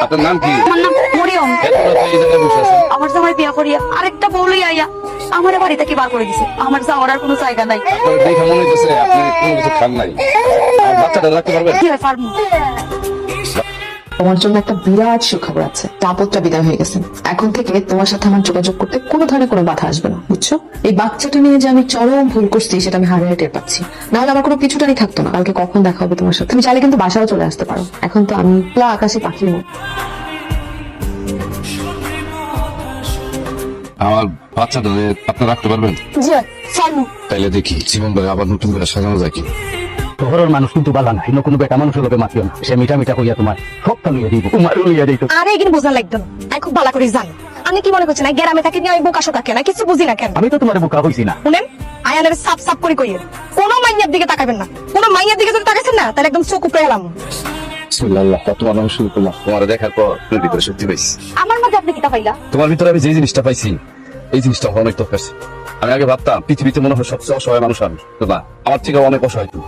আপনার নাম কি? আমার নাম মরিয়ম। আমার জামাই বিয়া করিয়া আরেকটা বউ লইয়া আইয়া আমার বাড়ি থেকে বার করে দিছে। আমার যাওয়ার আর কোনো জায়গা নাই। আপনার দেখে মনে হইতেছে আপনি কোনো কিছু খান নাই। আর বাচ্চাটা রাখতে পারবেন? কি হয় পারবো। তোমার জন্য একটা বিরাট সুখবর আছে। আপদটা বিদায় হয়ে গেছে। এখন থেকে তোমার সাথে আমার যোগাযোগ করতে কোনো ধরনের কোনো বাধা আসবে না, বুঝছো? এই বাচ্চাটা নিয়ে যে আমি চরম ভুল করছি সেটা আমি হারিয়ে টের পাচ্ছি। নাহলে আমার কোনো পিছুটারই থাকতো না। কালকে কখন দেখা হবে তোমার সাথে? তুমি চাইলে কিন্তু বাসাও চলে আসতে পারো। এখন তো আমি খোলা আকাশে পাখির মতো। আমার বাচ্চাটা আপনি রাখতে পারবেন? জি পারবো। তাইলে দেখি জীবন ভাই আবার নতুন করে সাজানো যায় কি। শহরের মানুষ কিন্তু বালা না, অন্য কোনো বেটা মানুষের লোকে মাতিও না। সে মিঠা মিঠা কইয়া তোমার সবটা লইয়া দিব, তোমারও লইয়া দিত। আরে এখানে বোঝা লাগতো না। আমি খুব ভালো করে জানি। আমি কি মনে করছি না গ্রামে থাকি নিয়ে আমি বোকা শোকা কেন কিছু বুঝি না কেন? আমি তো তোমার বোকা হইছি না। শুনেন আয়ানের সাপ সাপ করে কইয়ে কোনো মাইয়ার দিকে তাকাবেন না। কোনো মাইয়ার দিকে যদি তাকাইছেন না তাহলে একদম চোখ উপরে এলাম। বিসমিল্লাহ, তোমার নাম শুরু করলাম। তোমার দেখার পর আপনার ভিতরে শক্তি পাইছি। আমার মধ্যে আপনি কিতা পাইলা? তোমার ভিতরে আমি যে জিনিসটা পাইছি এই জিনিসটা আমার অনেক দরকার। আমি আগে ভাবতাম পৃথিবীতে মনে হয় সবচেয়ে অসহায় মানুষ আমি, তো না, আমার থেকে অনেক অসহায় তুমি।